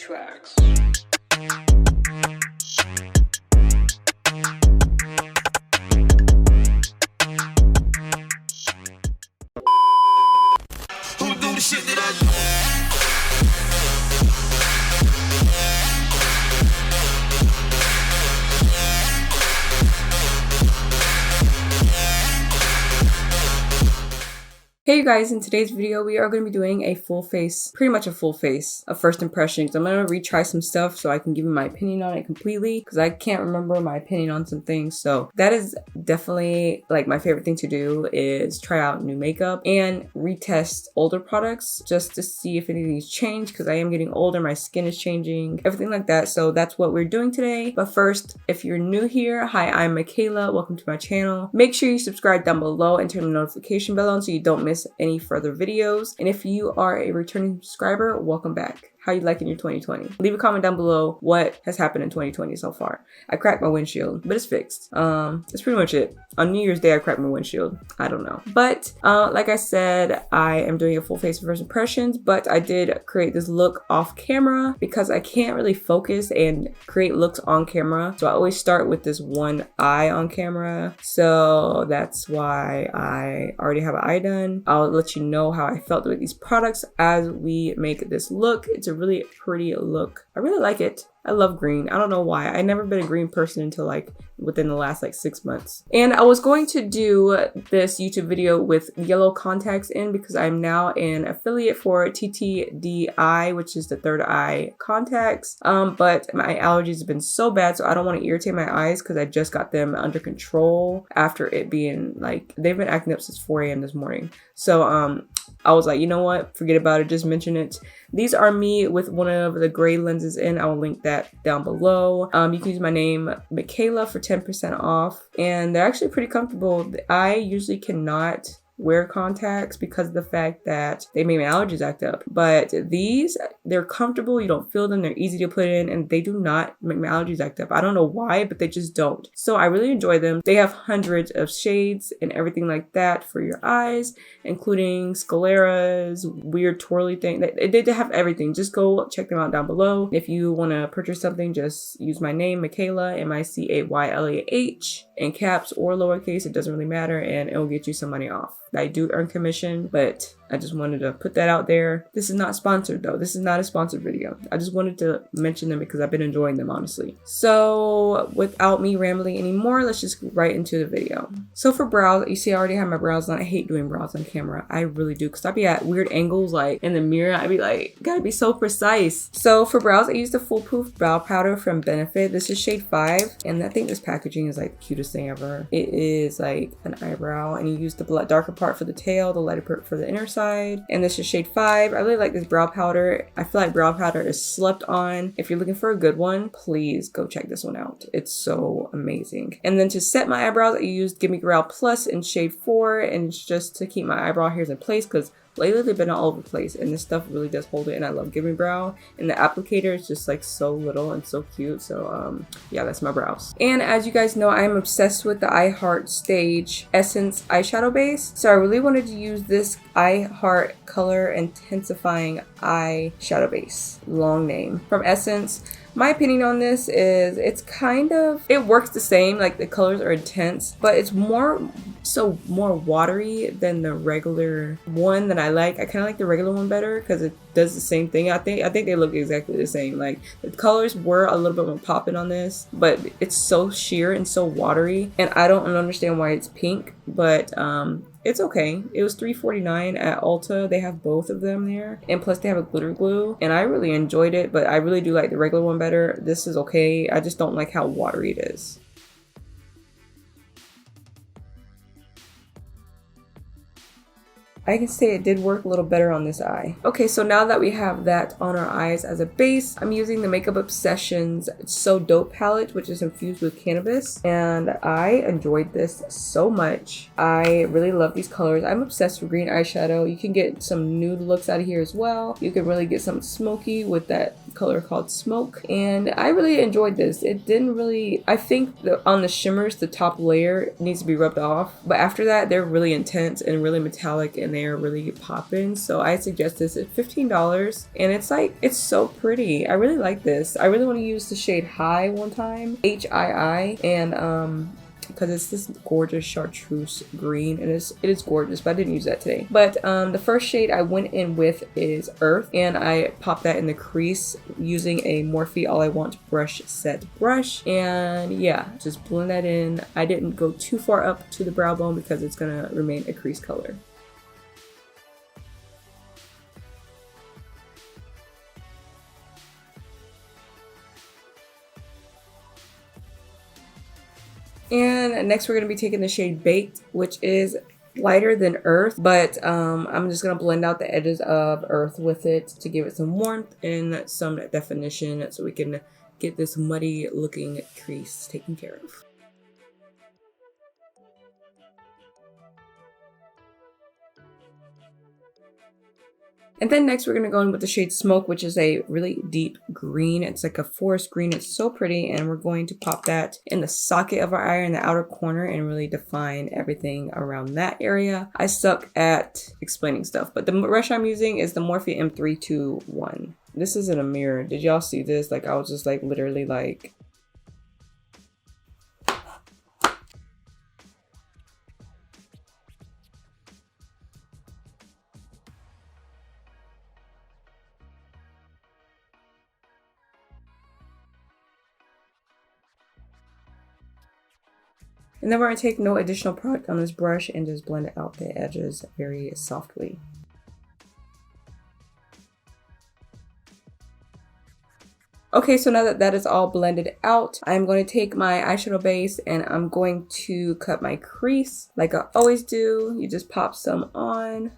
tracks. Who do the shit that I do? Hey you guys, in today's video we are going to be doing a full face, pretty much a full face of first impressions. I'm going to retry some stuff so I can give you my opinion on it completely because I can't remember my opinion on some things. So that is definitely like my favorite thing to do, is try out new makeup and retest older products just to see if anything's changed, because I am getting older, my skin is changing, everything like that. So that's what we're doing today. But first, if you're new here, hi, I'm Michaela. Welcome to my channel. Make sure you subscribe down below and turn the notification bell on so you don't miss any further videos. And if you are a returning subscriber, welcome back. How you liking your 2020? Leave a comment down below what has happened in 2020 so far. I cracked my windshield, but it's fixed. That's pretty much it. On New Year's Day, I cracked my windshield. I don't know. But like I said, I am doing a full face of first impressions, but I did create this look off camera because I can't really focus and create looks on camera. So I always start with this one eye on camera. So that's why I already have an eye done. I'll let you know how I felt with these products as we make this look. It's a really pretty look. I really like it. I love green. I don't know why. I've never been a green person until like within the last like 6 months. And I was going to do this YouTube video with yellow contacts in because I'm now an affiliate for TTDI, which is the third eye contacts. But my allergies have been so bad, so I don't want to irritate my eyes because I just got them under control after it being like, they've been acting up since 4 a.m. this morning. So I was like, you know what? Forget about it. Just mention it. These are me with one of the gray lenses in. I will link that down below. You can use my name, Michaela, for 10% off. And they're actually pretty comfortable. I usually cannot wear contacts because of the fact that they make my allergies act up. But these, they're comfortable, you don't feel them, they're easy to put in, and they do not make my allergies act up. I don't know why, but they just don't. So I really enjoy them. They have hundreds of shades and everything like that for your eyes, including scleras, weird twirly thing. They have everything. Just go check them out down below. If you want to purchase something, just use my name, Michaela, MICAYLAH, in caps or lowercase, it doesn't really matter, and it will get you some money off. I do earn commission, but I just wanted to put that out there. This is not sponsored though. This is not a sponsored video. I just wanted to mention them because I've been enjoying them, honestly. So without me rambling anymore, let's just get right into the video. So for brows, you see I already have my brows on. I hate doing brows on camera. I really do, because I be at weird angles, like in the mirror. I be like, gotta be so precise. So for brows, I used the Foolproof Brow Powder from Benefit. This is shade 5, and I think this packaging is like the cutest thing ever. It is like an eyebrow, and you use the darker part for the tail, the lighter part for the inner side. And this is shade 5. I really like this brow powder. I feel like brow powder is slept on. If you're looking for a good one, please go check this one out. It's so amazing. And then to set my eyebrows, I used Gimme Brow Plus in shade 4, and it's just to keep my eyebrow hairs in place because lately they've been all over the place, and this stuff really does hold it, and I love Gimme Brow. And the applicator is just like so little and so cute. So yeah, that's my brows. And as you guys know, I'm obsessed with the I Heart Stage Essence eyeshadow base. So I really wanted to use this I Heart Color Intensifying Eyeshadow Base. Long name. From Essence. My opinion on this is it's kind of, it works the same, like the colors are intense, but it's more watery than the regular one that I like. I kind of like the regular one better because it does the same thing. I think they look exactly the same. Like the colors were a little bit more popping on this, but it's so sheer and so watery, and I don't understand why it's pink, but it's okay. It was $3.49 at Ulta. They have both of them there. And plus they have a glitter glue. And I really enjoyed it, but I really do like the regular one better. This is okay. I just don't like how watery it is. I can say it did work a little better on this eye. Okay, so now that we have that on our eyes as a base, I'm using the Makeup Obsessions So Dope palette, which is infused with cannabis. And I enjoyed this so much. I really love these colors. I'm obsessed with green eyeshadow. You can get some nude looks out of here as well. You can really get something smoky with that color called Smoke, and I really enjoyed this. It didn't really, I think on the shimmers, the top layer needs to be rubbed off, but after that they're really intense and really metallic and they're really popping. So I suggest this at $15, and it's like, it's so pretty. I really like this. I really want to use the shade High one time, HII, and because it's this gorgeous chartreuse green, and it is gorgeous, but I didn't use that today. But the first shade I went in with is Earth, and I popped that in the crease using a Morphe All I Want brush set brush, and yeah, just blend that in. I didn't go too far up to the brow bone because it's gonna remain a crease color. And next we're going to be taking the shade Baked, which is lighter than Earth, but I'm just going to blend out the edges of Earth with it to give it some warmth and some definition so we can get this muddy looking crease taken care of. And then next we're going to go in with the shade Smoke, which is a really deep green. It's like a forest green. It's so pretty, and we're going to pop that in the socket of our eye in the outer corner and really define everything around that area. I suck at explaining stuff, but the brush I'm using is the Morphe M321. This isn't a mirror. Did y'all see this? Like, I was just like literally like... And then we're going to take no additional product on this brush and just blend out the edges very softly. Okay, so now that that is all blended out, I'm going to take my eyeshadow base and I'm going to cut my crease like I always do. You just pop some on.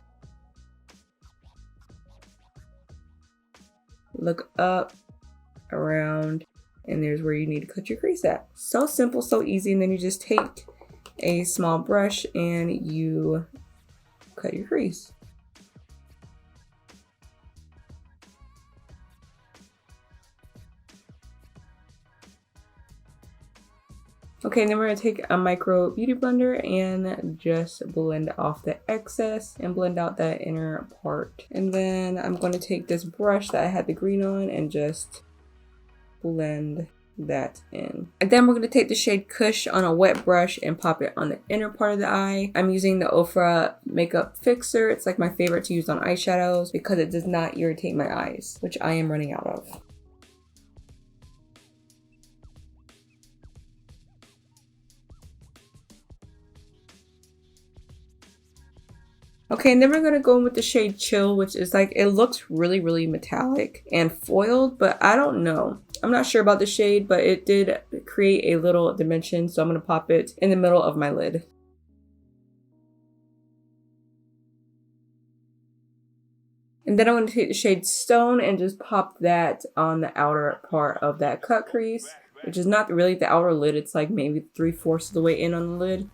Look up, around, and there's where you need to cut your crease at. So simple, so easy. And then you just take a small brush and you cut your crease. Okay, and then we're going to take a micro beauty blender and just blend off the excess and blend out that inner part. And then I'm going to take this brush that I had the green on and just blend that in. And then we're going to take the shade Kush on a wet brush and pop it on the inner part of the eye. I'm using the Ofra Makeup Fixer. It's like my favorite to use on eyeshadows because it does not irritate my eyes, which I am running out of. Okay, and then we're going to go in with the shade Chill, which is like, it looks really, really metallic and foiled, but I don't know. I'm not sure about the shade, but it did create a little dimension, so I'm going to pop it in the middle of my lid. And then I'm going to take the shade Stone and just pop that on the outer part of that cut crease, which is not really the outer lid. It's like maybe 3/4 of the way in on the lid.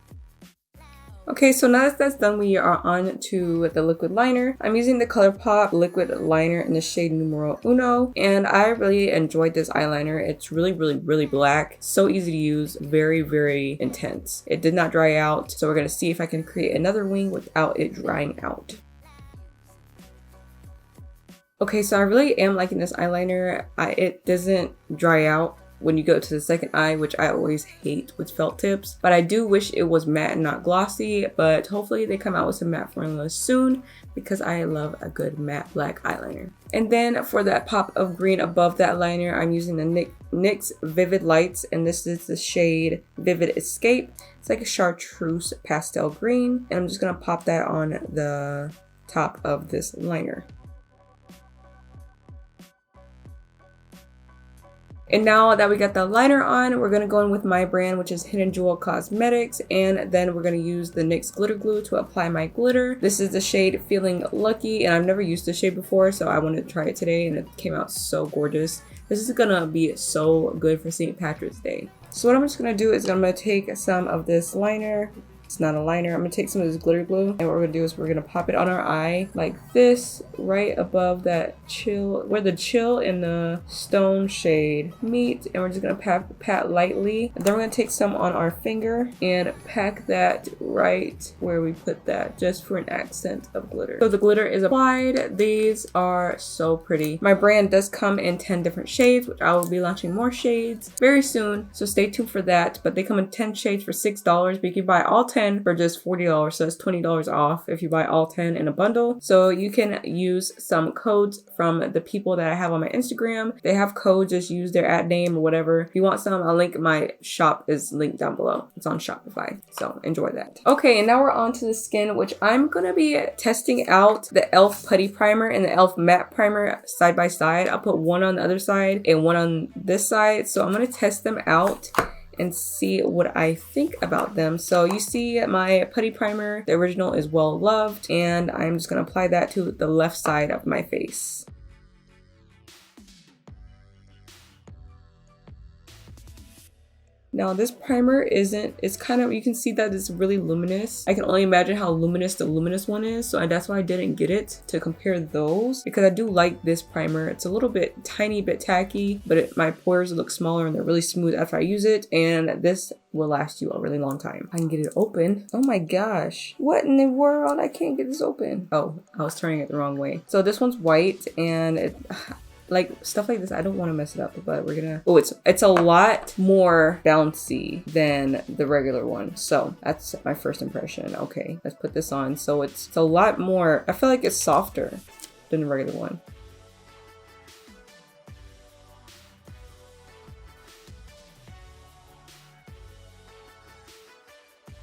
Okay, so now that that's done, we are on to the liquid liner. I'm using the ColourPop liquid liner in the shade Numero Uno, and I really enjoyed this eyeliner. It's really, really, really black. So easy to use, very, very intense. It did not dry out, so we're gonna see if I can create another wing without it drying out. Okay, so I really am liking this eyeliner. It doesn't dry out when you go to the second eye, which I always hate with felt tips, but I do wish it was matte and not glossy, but hopefully they come out with some matte formulas soon because I love a good matte black eyeliner. And then for that pop of green above that liner, I'm using the NYX Vivid Lights, and this is the shade Vivid Escape. It's like a chartreuse pastel green, and I'm just gonna pop that on the top of this liner. And now that we got the liner on, we're going to go in with my brand, which is Hidden Jewel Cosmetics, and then we're going to use the NYX glitter glue to apply my glitter. This is the shade Feeling Lucky, and I've never used this shade before, so I wanted to try it today, and it came out so gorgeous. This is going to be so good for St. Patrick's Day. So what I'm just going to do is I'm going to take some of this liner It's not a liner. I'm gonna take some of this glitter glue, and what we're gonna do is we're gonna pop it on our eye like this, right above that chill, where the chill and the stone shade meet, and we're just gonna pat lightly. And then we're gonna take some on our finger and pack that right where we put that, just for an accent of glitter. So the glitter is applied. These are so pretty. My brand does come in 10 different shades, which I will be launching more shades very soon, so stay tuned for that. But they come in 10 shades for $6, but you can buy all 10 for just $40, so that's $20 off if you buy all 10 in a bundle. So you can use some codes from the people that I have on my Instagram. They have codes, just use their ad name or whatever. If you want some, I'll link, my shop is linked down below. It's on Shopify, so enjoy that. Okay, and now we're on to the skin, which I'm gonna be testing out the e.l.f. Putty Primer and the e.l.f. Matte Primer side by side. I'll put one on the other side and one on this side. So I'm gonna test them out and see what I think about them. So you see my Putty Primer, the original is well loved, and I'm just gonna apply that to the left side of my face. Now this primer it's kind of, you can see that it's really luminous. I can only imagine how luminous the luminous one is, so that's why I didn't get it to compare those, because I do like this primer. It's a little bit, tiny bit tacky, but my pores look smaller and they're really smooth after I use it, and this will last you a really long time. I can get it open. Oh my gosh, what in the world? I can't get this open. Oh, I was turning it the wrong way. So this one's white, and like stuff like this, I don't want to mess it up, but we're gonna, oh, it's a lot more bouncy than the regular one. So that's my first impression. Okay, let's put this on. So it's a lot more, I feel like it's softer than the regular one.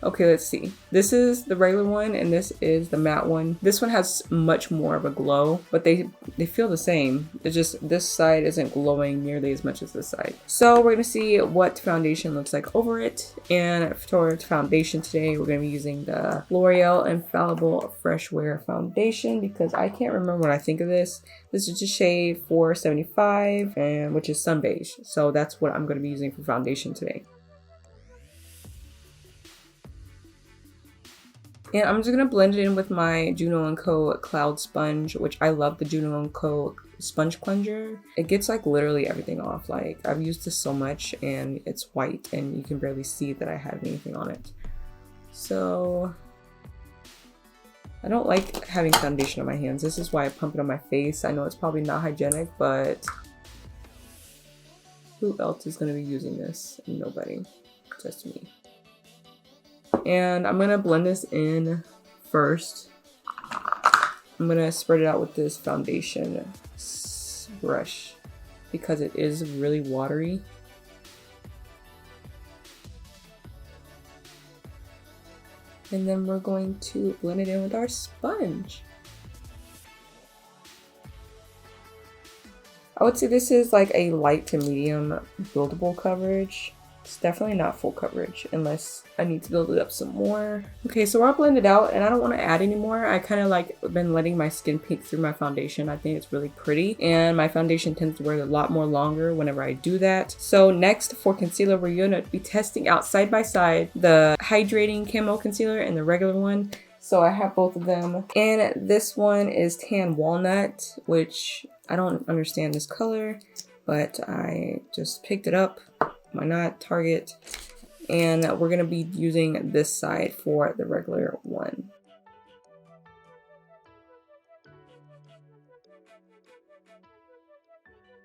Okay, let's see. This is the regular one and this is the matte one. This one has much more of a glow, but they feel the same. It's just this side isn't glowing nearly as much as this side. So we're gonna see what foundation looks like over it. And for foundation today, we're gonna be using the L'Oreal Infallible Fresh Wear Foundation, because I can't remember what I think of this. This is just shade 475, and which is Sun Beige. So that's what I'm gonna be using for foundation today. And I'm just gonna blend it in with my Juno & Co. Cloud Sponge, which I love the Juno & Co. Sponge Cleanser. It gets like literally everything off. Like, I've used this so much and it's white and you can barely see that I have anything on it. So I don't like having foundation on my hands. This is why I pump it on my face. I know it's probably not hygienic, but who else is gonna be using this? Nobody, just me. And I'm gonna blend this in first. I'm gonna spread it out with this foundation brush because it is really watery. And then we're going to blend it in with our sponge. I would say this is like a light to medium buildable coverage. It's definitely not full coverage unless I need to build it up some more. Okay, so we're all blended out and I don't want to add anymore. I kind of like been letting my skin peek through my foundation. I think it's really pretty, and my foundation tends to wear a lot more longer whenever I do that. So next for concealer, we're gonna be testing out side by side the hydrating camo concealer and the regular one. So I have both of them, and this one is Tan Walnut, which I don't understand this color, but I just picked it up. Why not? Target. And we're gonna be using this side for the regular one.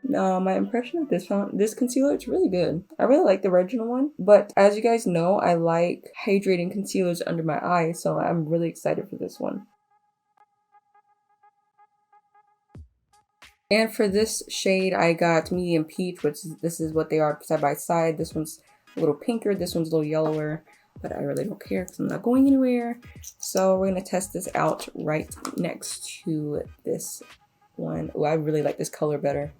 Now, my impression of this concealer, it's really good. I really like the original one, but as you guys know, I like hydrating concealers under my eyes, so I'm really excited for this one. And for this shade, I got medium peach, which this is what they are side by side. This one's a little pinker, this one's a little yellower, but I really don't care because I'm not going anywhere. So we're gonna test this out right next to this one. Oh, I really like this color better.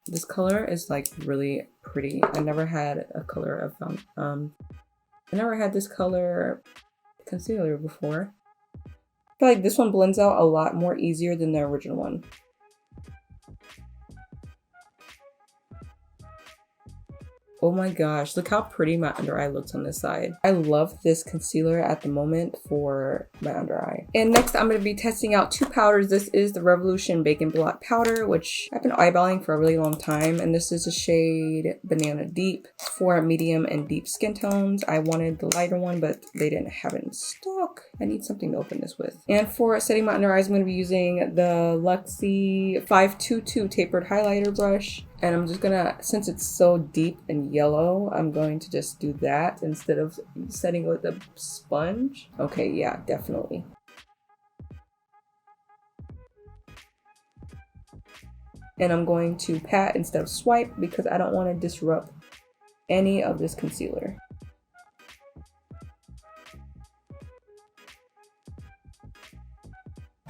This color is like really pretty. I never had a color of I never had this color concealer before. I feel like this one blends out a lot more easier than the original one. Oh my gosh, look how pretty my under eye looks on this side. I love this concealer at the moment for my under eye. And next I'm going to be testing out 2 powders. This is the Revolution Bacon Blot Powder, which I've been eyeballing for a really long time. And this is the shade Banana Deep for medium and deep skin tones. I wanted the lighter one, but they didn't have it in stock. I need something to open this with. And for setting my under eyes, I'm going to be using the Luxie 522 tapered highlighter brush. And I'm just gonna, since it's so deep and yellow, I'm going to just do that instead of setting with a sponge. Okay, yeah, definitely. And I'm going to pat instead of swipe because I don't want to disrupt any of this concealer.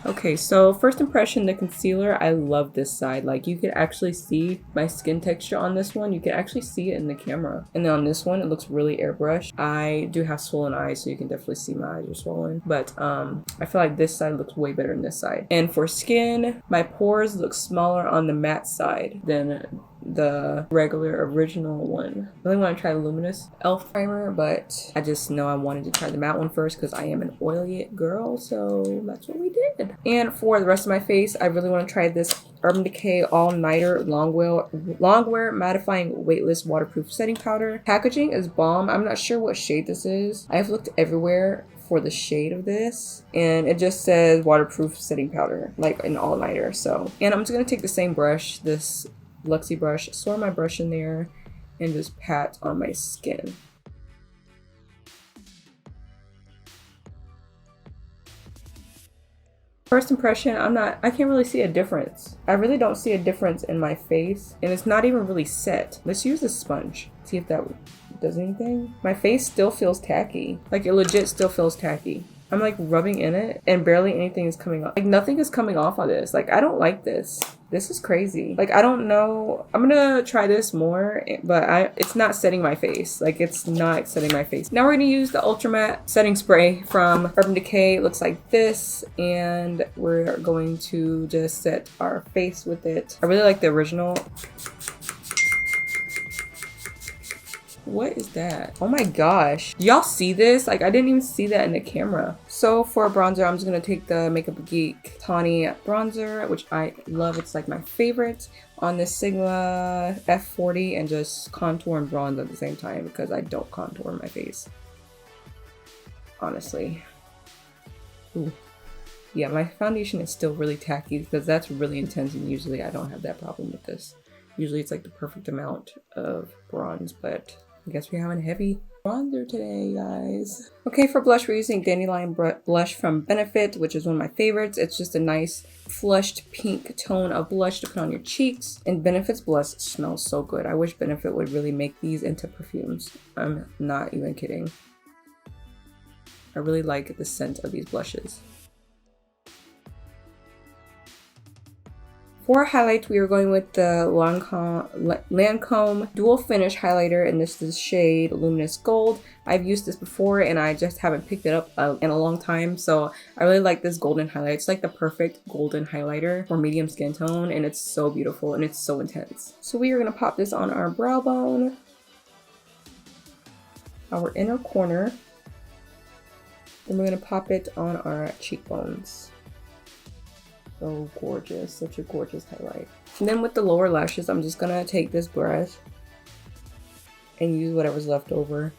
Okay, so first impression, the concealer, I love this side. Like, you can actually see my skin texture on this one. You can actually see it in the camera. And then on this one, it looks really airbrushed. I do have swollen eyes, so you can definitely see my eyes are swollen. But I feel like this side looks way better than this side. And for skin, my pores look smaller on the matte side than the regular original one. I really want to try the Luminous Elf primer, but I just know I wanted to try the matte one first because I am an oily girl, so that's what we did. And for the rest of my face, I really want to try this Urban Decay All Nighter Longwear Mattifying Weightless Waterproof Setting Powder. Packaging is bomb. I'm not sure what shade this is. I've looked everywhere for the shade of this, and it just says waterproof setting powder, like an all-nighter. So, and I'm just gonna take the same brush, this Luxie brush, swirl my brush in there, and just pat on my skin. First impression, I can't really see a difference. I really don't see a difference in my face, and it's not even really set. Let's use a sponge, see if that does anything. My face still feels tacky. Like, it legit still feels tacky. I'm like rubbing in it and barely anything is coming off. Like, nothing is coming off of this. Like, I don't like this. This is crazy. Like, I don't know. I'm gonna try this more, but it's not setting my face. Like, it's not setting my face. Now we're gonna use the Ultra Matte setting spray from Urban Decay. It looks like this, and we're going to just set our face with it. I really like the original. What is that? Oh my gosh. Y'all see this? Like, I didn't even see that in the camera. So for bronzer, I'm just gonna take the Makeup Geek Tawny bronzer, which I love. It's like my favorite, on this Sigma F40, and just contour and bronze at the same time because I don't contour my face, honestly. Ooh. Yeah, my foundation is still really tacky because that's really intense, and usually I don't have that problem with this. Usually it's like the perfect amount of bronze, but I guess we're having heavy bronzer today, guys. Okay, for blush, we're using Dandelion blush from Benefit, which is one of my favorites. It's just a nice flushed pink tone of blush to put on your cheeks. And Benefit's blush smells so good. I wish Benefit would really make these into perfumes. I'm not even kidding. I really like the scent of these blushes. For highlight, we are going with the Lancome Dual Finish Highlighter, and this is shade Luminous Gold. I've used this before, and I just haven't picked it up in a long time, so I really like this golden highlight. It's like the perfect golden highlighter for medium skin tone, and it's so beautiful, and it's so intense. So we are going to pop this on our brow bone, our inner corner, then we're going to pop it on our cheekbones. So gorgeous, such a gorgeous highlight. And then with the lower lashes, I'm just gonna take this brush and use whatever's left over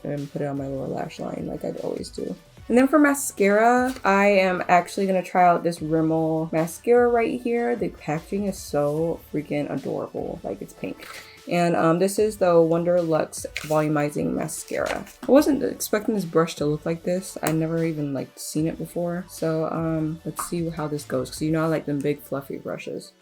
and put it on my lower lash line like I'd always do. And then for mascara, I am actually gonna try out this Rimmel mascara right here. The packaging is so freaking adorable, like it's pink. And this is the Wonder Luxe Volumizing Mascara. I wasn't expecting this brush to look like this. I never even like seen it before. So let's see how this goes. Because you know I like them big fluffy brushes.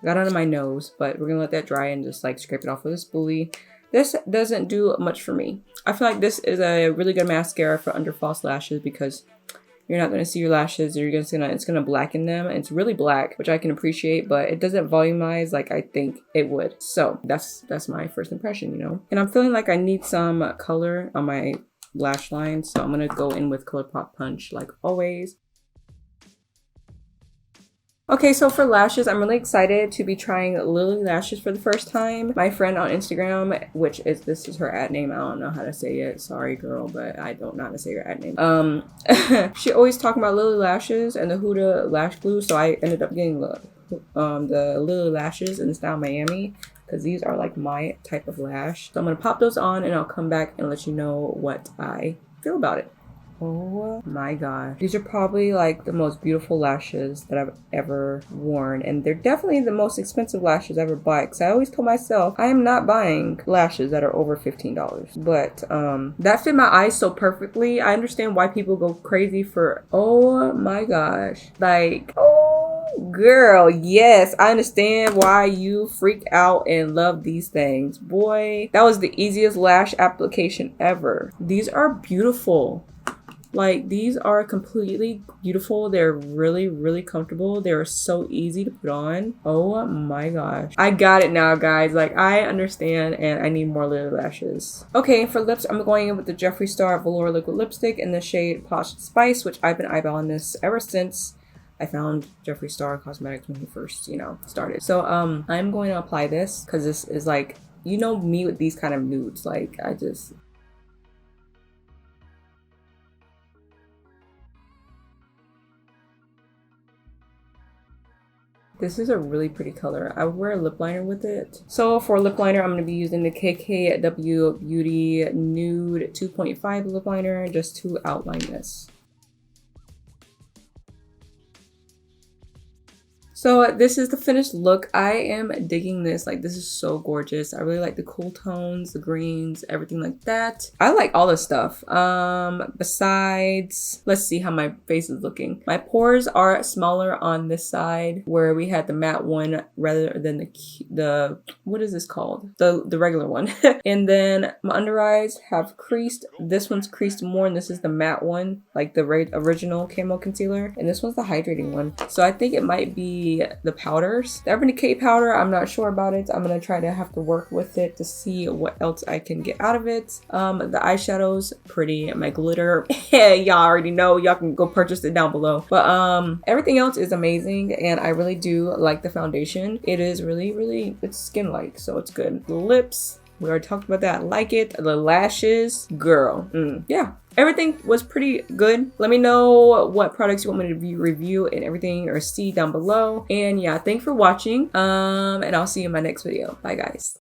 Got under my nose, but we're gonna let that dry and just like scrape it off with a spoolie. This doesn't do much for me. I feel like this is a really good mascara for under false lashes because you're not going to see your lashes, or it's going to blacken them. It's really black, which I can appreciate, but it doesn't volumize like I think it would. So that's my first impression, you know. And I'm feeling like I need some color on my lash line, so I'm going to go in with ColourPop Punch like always. Okay, so for lashes, I'm really excited to be trying LillyLashes for the first time. My friend on Instagram, which is, this is her ad name. I don't know how to say it. Sorry, girl, but I don't know how to say her ad name. She always talking about LillyLashes and the Huda lash glue, so I ended up getting the LillyLashes in style Miami, because these are like my type of lash. So I'm gonna pop those on and I'll come back and let you know what I feel about it. Oh my gosh. These are probably like the most beautiful lashes that I've ever worn. And they're definitely the most expensive lashes I ever bought. Because I always told myself I am not buying lashes that are over $15. But that fit my eyes so perfectly. I understand why people go crazy for, oh my gosh. Like, oh girl, yes. I understand why you freak out and love these things. Boy, that was the easiest lash application ever. These are beautiful. Like, these are completely beautiful. They're really, really comfortable. They're so easy to put on. Oh my gosh. I got it now, guys. Like, I understand and I need more LillyLashes. Okay, for lips, I'm going in with the Jeffree Star Velour Liquid Lipstick in the shade Posh Spice, which I've been eyeballing this ever since I found Jeffree Star Cosmetics when he first, you know, started. So, I'm going to apply this because this is like, you know me with these kind of nudes. Like, I just... This is a really pretty color. I wear a lip liner with it. So for lip liner, I'm going to be using the KKW Beauty Nude 2.5 lip liner just to outline this. So this is the finished look. I am digging this. Like, this is so gorgeous. I really like the cool tones, the greens, everything like that. I like all this stuff. Besides, let's see how my face is looking. My pores are smaller on this side where we had the matte one rather than the what is this called? The regular one. And then my under eyes have creased. This one's creased more, and this is the matte one, like the original camo concealer. And this one's the hydrating one. So I think it might be the powders. The Urban Decay powder, I'm not sure about it. I'm gonna try to have to work with it to see what else I can get out of it. The eyeshadows, pretty. My glitter, y'all already know. Y'all can go purchase it down below. But everything else is amazing, and I really do like the foundation. It is really, really, it's skin-like, so it's good. The lips, we already talked about that. I like it. The lashes, girl, yeah. Everything was pretty good. Let me know what products you want me to review and everything, or see down below. And yeah, thanks for watching. And I'll see you in my next video. Bye, guys.